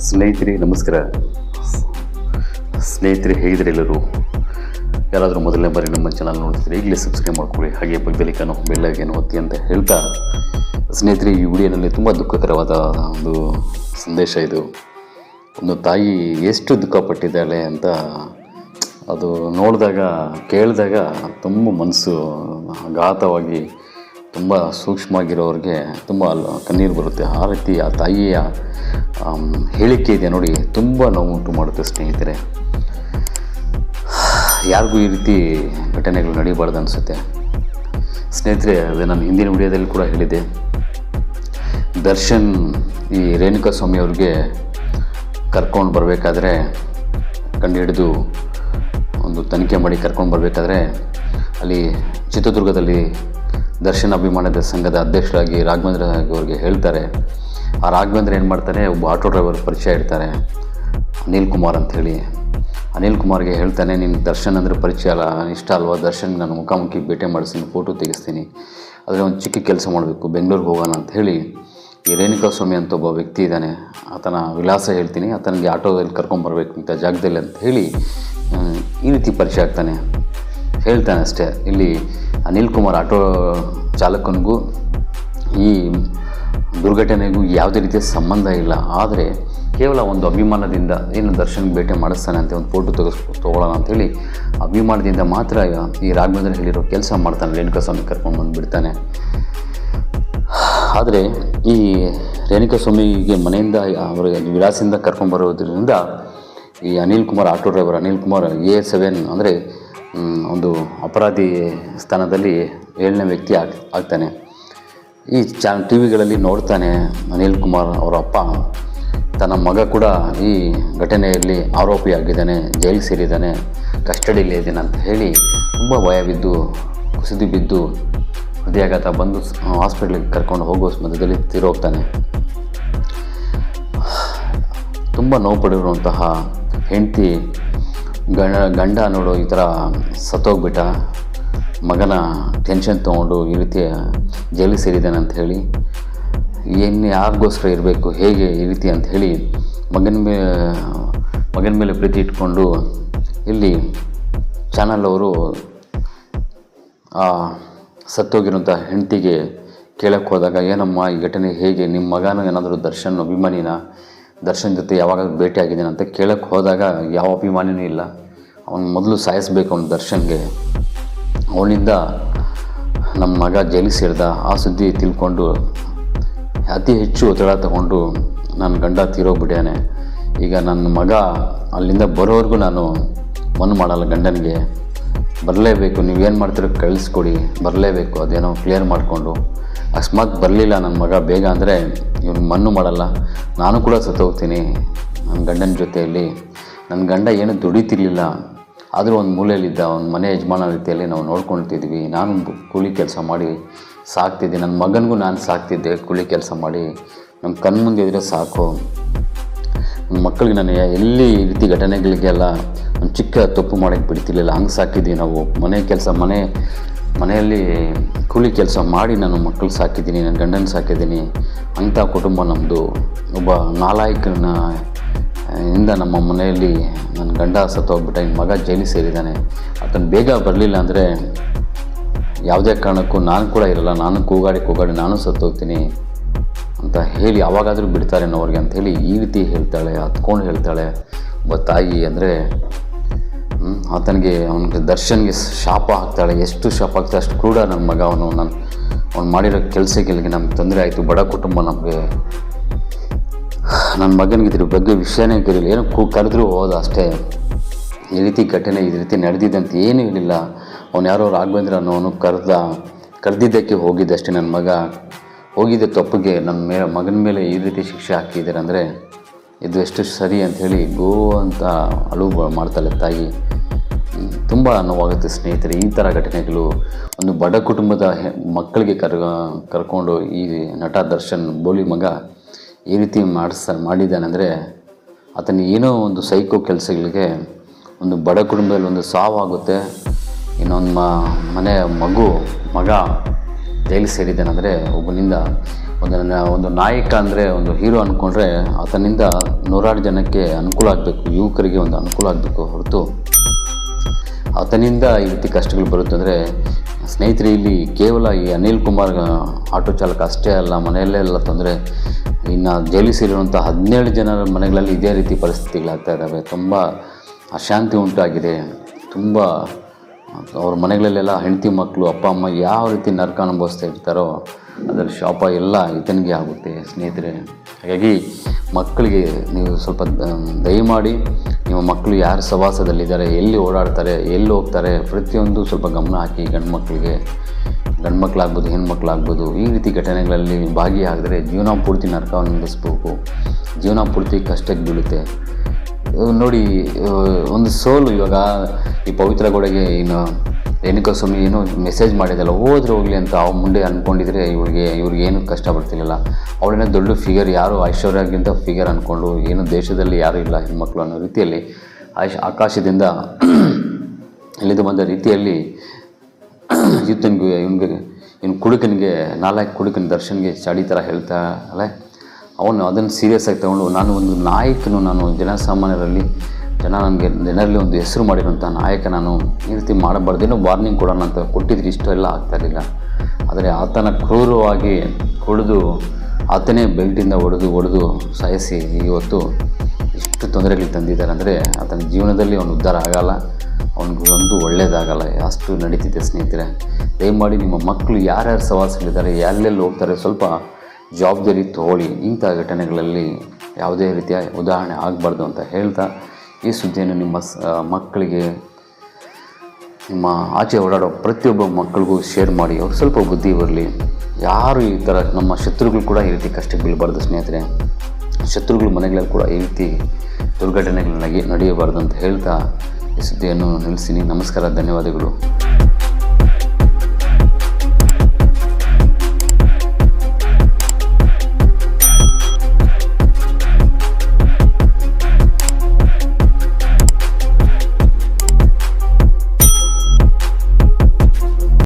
ಸ್ನೇಹಿತರೆ ನಮಸ್ಕಾರ. ಸ್ನೇಹಿತರೆ ಹೇಗಿದ್ರೆ ಎಲ್ಲರೂ? ಯಾರಾದರೂ ಮೊದಲನೇ ಬಾರಿ ನಮ್ಮ ಚಾನಲ್ ನೋಡ್ತಿದ್ರೆ ಈಗಲೇ ಸಬ್ಸ್ಕ್ರೈಬ್ ಮಾಡ್ಕೊಳ್ಳಿ, ಹಾಗೆ ಪಕ್ಕದಲ್ಲಿ ಕಾಣೋ ಬೆಲ್ಲೈಕನ್ ಒತ್ತಿ ಅಂತ ಹೇಳ್ತಾ, ಸ್ನೇಹಿತರೆ ಈ ವಿಡಿಯೋನಲ್ಲಿ ತುಂಬ ದುಃಖಕರವಾದ ಒಂದು ಸಂದೇಶ ಇದು. ಒಂದು ತಾಯಿ ಎಷ್ಟು ದುಃಖ ಪಟ್ಟಿದ್ದಾಳೆ ಅಂತ ಅದು ನೋಡಿದಾಗ ಕೇಳಿದಾಗ ತುಂಬ ಮನಸ್ಸು ಆಘಾತವಾಗಿ, ತುಂಬ ಸೂಕ್ಷ್ಮವಾಗಿರೋರಿಗೆ ತುಂಬ ಕಣ್ಣೀರು ಬರುತ್ತೆ. ಆ ರೀತಿ ಆ ತಾಯಿಯ ಹೇಳಿಕೆ ಇದೆ ನೋಡಿ, ತುಂಬ ನೋವುಂಟು ಮಾಡುತ್ತೆ ಸ್ನೇಹಿತರೆ. ಯಾರಿಗೂ ಈ ರೀತಿ ಘಟನೆಗಳು ನಡೀಬಾರ್ದು ಅನಿಸುತ್ತೆ ಸ್ನೇಹಿತರೆ. ಅದೇ ನಾನು ಹಿಂದಿನ ವಿಡಿಯೋದಲ್ಲಿ ಕೂಡ ಹೇಳಿದೆ, ದರ್ಶನ್ ಈ ರೇಣುಕಾ ಸ್ವಾಮಿ ಅವ್ರಿಗೆ ಕರ್ಕೊಂಡು ಬರಬೇಕಾದ್ರೆ, ಕಂಡು ಹಿಡಿದು ಒಂದು ತನಿಖೆ ಮಾಡಿ ಕರ್ಕೊಂಡು ಬರಬೇಕಾದ್ರೆ ಅಲ್ಲಿ ಚಿತ್ರದುರ್ಗದಲ್ಲಿ ದರ್ಶನ್ ಅಭಿಮಾನದ ಸಂಘದ ಅಧ್ಯಕ್ಷರಾಗಿ ರಾಘವೇಂದ್ರ ಅವ್ರಿಗೆ ಹೇಳ್ತಾರೆ. ಆ ರಾಘವೇಂದ್ರ ಏನು ಮಾಡ್ತಾರೆ, ಒಬ್ಬ ಆಟೋ ಡ್ರೈವರ್ ಪರಿಚಯ ಇರ್ತಾರೆ, ಅನಿಲ್ ಕುಮಾರ್ ಅಂಥೇಳಿ. ಅನಿಲ್ ಕುಮಾರ್ಗೆ ಹೇಳ್ತಾನೆ, ನಿನ್ನ ದರ್ಶನ್ ಅಂದರೆ ಪರಿಚಯ ಅಲ್ಲ, ಇಷ್ಟ ಅಲ್ವಾ, ದರ್ಶನ್ಗೆ ನಾನು ಮುಖಾಮುಖಿ ಭೇಟಿ ಮಾಡಿಸ್ತೀನಿ, ಫೋಟೋ ತೆಗಿಸ್ತೀನಿ, ಆದರೆ ಒಂದು ಚಿಕ್ಕ ಕೆಲಸ ಮಾಡಬೇಕು, ಬೆಂಗಳೂರಿಗೆ ಹೋಗೋಣ ಅಂಥೇಳಿ ಈ ರೇಣುಕಾ ಸ್ವಾಮಿ ಅಂತ ಒಬ್ಬ ವ್ಯಕ್ತಿ ಇದ್ದಾನೆ, ಆತನ ವಿಳಾಸ ಹೇಳ್ತೀನಿ, ಆತನಿಗೆ ಆಟೋದಲ್ಲಿ ಕರ್ಕೊಂಬರ್ಬೇಕು ಇಂಥ ಜಾಗದಲ್ಲಿ ಅಂತ ಹೇಳಿ ಈ ರೀತಿ ಪರಿಚಯ ಆಗ್ತಾನೆ, ಹೇಳ್ತಾನೆ ಅಷ್ಟೇ. ಇಲ್ಲಿ ಅನಿಲ್ ಕುಮಾರ್ ಆಟೋ ಚಾಲಕನಿಗೂ ಈ ದುರ್ಘಟನೆಗೂ ಯಾವುದೇ ರೀತಿಯ ಸಂಬಂಧ ಇಲ್ಲ. ಆದರೆ ಕೇವಲ ಒಂದು ಅಭಿಮಾನದಿಂದ ಏನು ದರ್ಶನ್ಗೆ ಭೇಟಿ ಮಾಡಿಸ್ತಾನೆ ಅಂತ ಒಂದು ಫೋಟೋ ತೊಗೊಳ್ಳೋಣ ಅಂಥೇಳಿ ಅಭಿಮಾನದಿಂದ ಮಾತ್ರ ಈ ರಾಘವೇಂದ್ರ ಹೇಳಿರೋ ಕೆಲಸ ಮಾಡ್ತಾನೆ, ರೇಣುಕಾ ಸ್ವಾಮಿ ಕರ್ಕೊಂಡು ಬಂದುಬಿಡ್ತಾನೆ. ಆದರೆ ಈ ರೇಣುಕಾ ಸ್ವಾಮಿಗೆ ಮನೆಯಿಂದ ಅವರಿಗೆ ವಿಳಾಸದಿಂದ ಕರ್ಕೊಂಡ್ಬರೋದ್ರಿಂದ ಈ Anil Kumar auto driver Anil Kumar A7 ಅಂದರೆ ಒಂದು ಅಪರಾಧಿ ಸ್ಥಾನದಲ್ಲಿ 7ನೇ ವ್ಯಕ್ತಿ ಆಗ್ತಾನೆ. ಈ ಟಿ ವಿಗಳಲ್ಲಿ ನೋಡ್ತಾನೆ ಅನಿಲ್ ಕುಮಾರ್ ಅವರ ಅಪ್ಪ, ತನ್ನ ಮಗ ಕೂಡ ಈ ಘಟನೆಯಲ್ಲಿ ಆರೋಪಿಯಾಗಿದ್ದಾನೆ, ಜೈಲಿಗೆ ಸೇರಿದ್ದಾನೆ, ಕಸ್ಟಡಿಯಲ್ಲೇ ಇದ್ದಾನೆ ಅಂತ ಹೇಳಿ ತುಂಬ ಭಯ ಬಿದ್ದು ಕುಸಿದು ಬಿದ್ದು ಹೃದಯಾಘಾತ ಬಂದು ಹಾಸ್ಪಿಟ್ಲಿಗೆ ಕರ್ಕೊಂಡು ಹೋಗೋ ಮಧ್ಯದಲ್ಲಿ ತೀರೋಗ್ತಾನೆ. ತುಂಬ ನೋವು ಪಡಿರುವಂತಹ ಹೆಂಡತಿ ಗಂಡ ನೋಡು ಈ ಥರ ಸತ್ತೋಗ್ಬಿಟ್ಟ, ಮಗನ ಟೆನ್ಷನ್ ತೊಗೊಂಡು ಈ ರೀತಿ ಜೈಲಿಗೆ ಸೇರಿದ್ದಾನೆ ಅಂತ ಹೇಳಿ, ಏನು ಯಾರಿಗೋಸ್ಕರ ಇರಬೇಕು, ಹೇಗೆ ಈ ರೀತಿ ಅಂತ ಹೇಳಿ ಮಗನ ಮೇಲೆ ಪ್ರೀತಿ ಇಟ್ಕೊಂಡು ಇಲ್ಲಿ ಚಾನಲ್ ಅವರು ಸತ್ತೋಗಿರೋಂಥ ಹೆಂಡತಿಗೆ ಕೇಳಕ್ಕೆ ಹೋದಾಗ, ಏನಮ್ಮ ಈ ಘಟನೆ ಹೇಗೆ, ನಿಮ್ಮ ಮಗನೂ ಏನಾದರೂ ದರ್ಶನ್ ಅಭಿಮಾನಿನ, ದರ್ಶನ್ ಜೊತೆ ಯಾವಾಗಾದ್ರೂ ಭೇಟಿ ಆಗಿದ್ದೇನೆ ಅಂತ ಕೇಳಕ್ಕೆ ಹೋದಾಗ ಯಾವ ಅಭಿಮಾನಿನೂ ಇಲ್ಲ, ಅವನು ಮೊದಲು ಸಾಯಿಸಬೇಕು ಅವನು ದರ್ಶನ್ಗೆ, ಅವನಿಂದ ನಮ್ಮ ಮಗ ಜೈಲಿಗೆ ಸೇರಿದ ಆ ಸುದ್ದಿ ತಿಳ್ಕೊಂಡು ಅತಿ ಹೆಚ್ಚು ಒತ್ತಡ ತಗೊಂಡು ನನ್ನ ಗಂಡ ತೀರೋಗ್ಬಿಟ್ಟಾನೆ, ಈಗ ನನ್ನ ಮಗ ಅಲ್ಲಿಂದ ಬರೋವರೆಗೂ ನಾನು ಮಣ್ಣು ಮಾಡಲ್ಲ, ಗಂಡನಿಗೆ ಬರಲೇಬೇಕು, ನೀವೇನು ಮಾಡ್ತೀರೋ ಕಳಿಸ್ಕೊಡಿ, ಬರಲೇಬೇಕು, ಅದೇನೋ ಕ್ಲಿಯರ್ ಮಾಡಿಕೊಂಡು, ಅಕಸ್ಮಾತ್ ಬರಲಿಲ್ಲ ನನ್ನ ಮಗ ಬೇಗ ಅಂದರೆ ಇವನು ಮಣ್ಣು ಮಾಡಲ್ಲ, ನಾನು ಕೂಡ ಸತ್ತೋಗ್ತೀನಿ ನನ್ನ ಗಂಡನ ಜೊತೆಯಲ್ಲಿ. ನನ್ನ ಗಂಡ ಏನು ದುಡಿತಿರ್ಲಿಲ್ಲ, ಆದರೂ ಒಂದು ಮೂಲೆಯಲ್ಲಿದ್ದ, ಒಂದು ಮನೆ ಯಜಮಾನ ರೀತಿಯಲ್ಲಿ ನಾವು ನೋಡ್ಕೊಳ್ತಿದ್ವಿ, ನಾನು ಕೂಲಿ ಕೆಲಸ ಮಾಡಿ ಸಾಕ್ತಿದ್ದೆ, ನನ್ನ ಮಗನಿಗೂ ನಾನು ಸಾಕ್ತಿದ್ದೆ ಕೂಲಿ ಕೆಲಸ ಮಾಡಿ, ನಮ್ಮ ಕಣ್ಮುಂದೆ ಇದ್ದರೆ ಸಾಕು, ನನ್ನ ಮಕ್ಕಳಿಗೆ ನಾನು ಎಲ್ಲಿ ಈ ರೀತಿ ಘಟನೆಗಳಿಗೆಲ್ಲ ಒಂದು ಚಿಕ್ಕ ತಪ್ಪು ಮಾಡೋಕ್ಕೆ ಬಿಡ್ತಿರ್ಲಿಲ್ಲ, ಹಂಗೆ ಸಾಕಿದ್ವಿ ನಾವು, ಮನೆಯಲ್ಲಿ ಕೂಲಿ ಕೆಲಸ ಮಾಡಿ ನಾನು ಮಕ್ಕಳು ಸಾಕಿದ್ದೀನಿ, ನನ್ನ ಗಂಡನ ಸಾಕಿದ್ದೀನಿ, ಅಂಥ ಕುಟುಂಬ ನಮ್ಮದು. ಒಬ್ಬ ನಾಲಾಯಕನ ಇಂದ ನಮ್ಮ ಮನೆಯಲ್ಲಿ ನನ್ನ ಗಂಡ ಸತ್ತೋಗ್ಬಿಟ್ಟ, ಇನ್ನು ಮಗ ಜೈಲಿಗೆ ಸೇರಿದ್ದಾನೆ, ಆತನು ಬೇಗ ಬರಲಿಲ್ಲ ಅಂದರೆ ಯಾವುದೇ ಕಾರಣಕ್ಕೂ ನಾನು ಕೂಡ ಇರಲ್ಲ, ನಾನು ಕೂಗಾಡಿ ನಾನು ಸತ್ತೋಗ್ತೀನಿ ಅಂತ ಹೇಳಿ ಯಾವಾಗಾದರೂ ಬಿಡ್ತಾರೇನೋ ಅವ್ರಿಗೆ ಅಂಥೇಳಿ ಈ ರೀತಿ ಹೇಳ್ತಾಳೆ, ಹತ್ಕೊಂಡು ಹೇಳ್ತಾಳೆ ಒಬ್ಬ ತಾಯಿ. ಅಂದರೆ ಆತನಿಗೆ ಅವನಿಗೆ ದರ್ಶನ್ಗೆ ಶಾಪ ಹಾಕ್ತಾಳೆ, ಎಷ್ಟು ಶಾಪ ಆಗ್ತಾಳೆ ಅಷ್ಟು ಕೂಡ ನನ್ನ ಮಗ ಅವ್ನು ಮಾಡಿರೋ ಕೆಲಸಗಳಿಗೆ ನಮ್ಗೆ ತೊಂದರೆ ಆಯಿತು, ಬಡ ಕುಟುಂಬ ನಮಗೆ, ನನ್ನ ಮಗನಿಗೆ ಇದ್ರ ಬಗ್ಗೆ ವಿಷಯನೇ ಗೊತ್ತಿರಲಿಲ್ಲ, ಏನೋ ಕರೆದ್ರೂ ಹೋದ ಅಷ್ಟೇ, ಈ ರೀತಿ ಘಟನೆ ಈ ರೀತಿ ನಡೆದಿದ್ದಂತ ಏನೂ ಹೇಳಿಲ್ಲ. ಅವ್ನು ಯಾರೋ ರಾಘವೇಂದ್ರ ಅನ್ನೋನು ಕರೆದಿದ್ದಕ್ಕೆ ಹೋಗಿದ್ದೆ ಅಷ್ಟೇ, ನನ್ನ ಮಗ ಹೋಗಿದ್ದೆ ತಪ್ಪಿಗೆ ನನ್ನ ಮಗನ ಮೇಲೆ ಈ ರೀತಿ ಶಿಕ್ಷೆ ಹಾಕಿದ್ದಾರೆ ಅಂದರೆ ಇದು ಎಷ್ಟು ಸರಿ ಅಂಥೇಳಿ ಗೋ ಅಂತ ಅಳು ಮಾಡ್ತಾಳೆ ತಾಯಿ. ತುಂಬ ನೋವಾಗುತ್ತೆ ಸ್ನೇಹಿತರೆ. ಈ ಥರ ಘಟನೆಗಳು ಒಂದು ಬಡ ಕುಟುಂಬದ ಮಕ್ಕಳಿಗೆ ಕರ್ಕೊಂಡು ಈ ನಟ ದರ್ಶನ್ ಬೋಲಿ ಮಗ ಈ ರೀತಿ ಮಾಡಿದ್ದಾನೆ ಅಂದರೆ ಆತನ ಏನೋ ಒಂದು ಸೈಕೋ ಕೆಲಸಗಳಿಗೆ ಒಂದು ಬಡ ಕುಟುಂಬದಲ್ಲಿ ಒಂದು ಸಾವಾಗುತ್ತೆ. ಇನ್ನೊಂದು ಮಗ ಜೈಲಿಗೆ ಸೇರಿದ್ದಾನೆಂದರೆ ಒಬ್ಬನಿಂದ ಒಂದು ನಾಯಕ ಅಂದರೆ ಒಂದು ಹೀರೋ ಅಂದ್ಕೊಂಡ್ರೆ ಆತನಿಂದ ನೂರಾರು ಜನಕ್ಕೆ ಅನುಕೂಲ ಆಗಬೇಕು, ಯುವಕರಿಗೆ ಒಂದು ಅನುಕೂಲ ಆಗಬೇಕು ಹೊರತು ಆತನಿಂದ ಈ ರೀತಿ ಕಷ್ಟಗಳು ಬರುತ್ತೆ ಅಂದರೆ ಸ್ನೇಹಿತರೆ, ಇಲ್ಲಿ ಕೇವಲ ಈ ಅನಿಲ್ ಕುಮಾರ್ ಆಟೋ ಚಾಲಕ ಅಷ್ಟೇ ಅಲ್ಲ, ಮನೆಯಲ್ಲೆಲ್ಲ ತೊಂದರೆ. ಇನ್ನು ಜೈಲಿಗೆ ಸೇರಿರುವಂಥ 17 ಜನರ ಮನೆಗಳಲ್ಲಿ ಇದೇ ರೀತಿ ಪರಿಸ್ಥಿತಿಗಳಾಗ್ತಾ ಇದ್ದಾವೆ. ತುಂಬ ಅಶಾಂತಿ ಉಂಟಾಗಿದೆ. ತುಂಬ ಅವ್ರ ಮನೆಗಳಲ್ಲೆಲ್ಲ ಹೆಂಡತಿ ಮಕ್ಕಳು ಅಪ್ಪ ಅಮ್ಮ ಯಾವ ರೀತಿ ನರಕ ಅನುಭವಿಸ್ತಾ ಇರ್ತಾರೋ ಅದರ ಶಾಪ ಎಲ್ಲ ಈತನಿಗೆ ಆಗುತ್ತೆ ಸ್ನೇಹಿತರೆ. ಹಾಗಾಗಿ ಮಕ್ಕಳಿಗೆ ನೀವು ಸ್ವಲ್ಪ ದಯಮಾಡಿ ನಿಮ್ಮ ಮಕ್ಕಳು ಯಾರು ಸವಾಸದಲ್ಲಿದ್ದಾರೆ, ಎಲ್ಲಿ ಓಡಾಡ್ತಾರೆ, ಎಲ್ಲಿ ಹೋಗ್ತಾರೆ, ಪ್ರತಿಯೊಂದು ಸ್ವಲ್ಪ ಗಮನ ಹಾಕಿ. ಗಂಡು ಮಕ್ಕಳಾಗ್ಬೋದು, ಹೆಣ್ಮಕ್ಳಾಗ್ಬೋದು, ಈ ರೀತಿ ಘಟನೆಗಳಲ್ಲಿ ಭಾಗಿಯಾಗಿದ್ರೆ ಜೀವನ ಪೂರ್ತಿ ನರಕವನ್ನು ಅನುಭವಿಸ್ಬೇಕು, ಜೀವನ ಪೂರ್ತಿ ಕಷ್ಟಕ್ಕೆ ಬೀಳುತ್ತೆ. ನೋಡಿ, ಒಂದು ಸೋಲು ಇವಾಗ ಈ ಪವಿತ್ರ ಗೋಡೆಗೆ ಇನ್ನು ರೇಣುಕಾ ಸ್ವಾಮಿ ಏನೋ ಮೆಸೇಜ್ ಮಾಡಿದಲ್ಲ, ಹೋದ್ರೆ ಹೋಗಲಿ ಅಂತ ಅವ ಮುಂದೆ ಅಂದ್ಕೊಂಡಿದ್ರೆ ಇವ್ರಿಗೆ ಏನು ಕಷ್ಟ ಬರ್ತಿರಲಿಲ್ಲ. ಅವಳೇನೋ ದೊಡ್ಡ ಫಿಗರ್, ಯಾರು ಐಶ್ವರ್ಯಕ್ಕಿಂತ ಫಿಗರ್ ಅಂದ್ಕೊಂಡು ಏನು ದೇಶದಲ್ಲಿ ಯಾರೂ ಇಲ್ಲ ಹೆಣ್ಮಕ್ಳು ಅನ್ನೋ ರೀತಿಯಲ್ಲಿ ಆಕಾಶದಿಂದ ಇಳಿದು ಬಂದ ರೀತಿಯಲ್ಲಿ ಇನ್ನು ಕುಡುಕನಿಗೆ 4 ಕುಡುಕನ ದರ್ಶನ್ಗೆ ಚಾಡಿ ಥರ ಹೇಳ್ತಾ ಅಲ್ಲ, ಅವನು ಅದನ್ನು ಸೀರಿಯಸ್ ಆಗಿ ತೊಗೊಂಡು ನಾನು ಒಂದು ನಾಯಕನು, ನಾನು ಜನರಲ್ಲಿ ಒಂದು ಹೆಸರು ಮಾಡಿರೋಂಥ ನಾಯಕ, ನಾನು ಈ ರೀತಿ ಮಾಡಬಾರ್ದೇನೋ ವಾರ್ನಿಂಗ್ ಕೊಡೋಣ ಅಂತ ಕೊಟ್ಟಿದ್ರೆ ಇಷ್ಟೆಲ್ಲ ಆಗ್ತಾಯಿರಲಿಲ್ಲ. ಆದರೆ ಆತನ ಕ್ರೂರವಾಗಿ ಹೊಡೆದು ಆತನೇ ಬೆಲ್ಟಿಂದ ಹೊಡೆದು ಸಾಯಿಸಿ ಇವತ್ತು ಇಷ್ಟು ತೊಂದರೆಗಳು ತಂದಿದ್ದಾರೆ ಅಂದರೆ ಆತನ ಜೀವನದಲ್ಲಿ ಅವನು ಉದ್ಧಾರ ಆಗಲ್ಲ, ಅವನಿಗೆ ಒಂದು ಒಳ್ಳೆಯದಾಗಲ್ಲ. ಅಷ್ಟು ನಡೀತಿದೆ ಸ್ನೇಹಿತರೆ. ದಯಮಾಡಿ ನಿಮ್ಮ ಮಕ್ಕಳು ಯಾರ್ಯಾರು ಸವಾಸಗಳಿದ್ದಾರೆ, ಎಲ್ಲೆಲ್ಲಿ ಹೋಗ್ತಾರೆ, ಸ್ವಲ್ಪ ಜವಾಬ್ದಾರಿ ತಗೊಳ್ಳಿ. ಇಂಥ ಘಟನೆಗಳಲ್ಲಿ ಯಾವುದೇ ರೀತಿಯ ಉದಾಹರಣೆ ಆಗಬಾರ್ದು ಅಂತ ಹೇಳ್ತಾ ಈ ಸುದ್ದಿಯನ್ನು ನಿಮ್ಮ ಮಕ್ಕಳಿಗೆ, ನಿಮ್ಮ ಆಚೆ ಓಡಾಡೋ ಪ್ರತಿಯೊಬ್ಬ ಮಕ್ಕಳಿಗೂ ಶೇರ್ ಮಾಡಿ. ಅವ್ರು ಸ್ವಲ್ಪ ಬುದ್ಧಿ ಬರಲಿ. ಯಾರು ಈ ಥರ ನಮ್ಮ ಶತ್ರುಗಳು ಕೂಡ ಈ ರೀತಿ ಕಷ್ಟಕ್ಕೆ ಬೀಳಬಾರ್ದು ಸ್ನೇಹಿತರೆ. ಶತ್ರುಗಳ ಮನೆಗಳಲ್ಲಿ ಕೂಡ ಈ ರೀತಿ ದುರ್ಘಟನೆಗಳು ನಡೆಯಬಾರ್ದು ಅಂತ ಹೇಳ್ತಾ ಈ ಸುದ್ದಿಯನ್ನು ನಿಲ್ಲಿಸ್ತೀನಿ. ನಮಸ್ಕಾರ, ಧನ್ಯವಾದಗಳು.